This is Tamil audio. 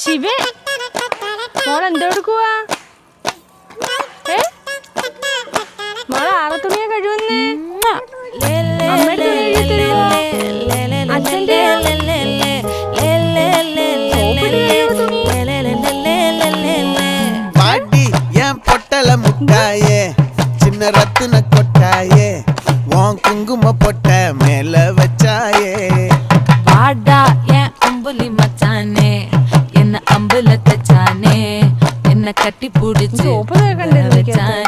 ശിവേ മോളെന്തെടുക്കുവാ? മോളെ ആറ തുണിയെ കഴിവന്നേ. അമ്മയുടെ തുണി എഴുതി തരുവോ? അച്ഛൻ്റെ பாட்டி என் பொட்டல முட்டாயே சின்ன ரத்தின கொட்டாயே உன் குங்கும பொட்ட மேல வச்சாயே வாடா என் அம்புலி மச்சானே என்ன அம்புல தச்சானே என்ன கட்டி பிடிச்சு வச்சானே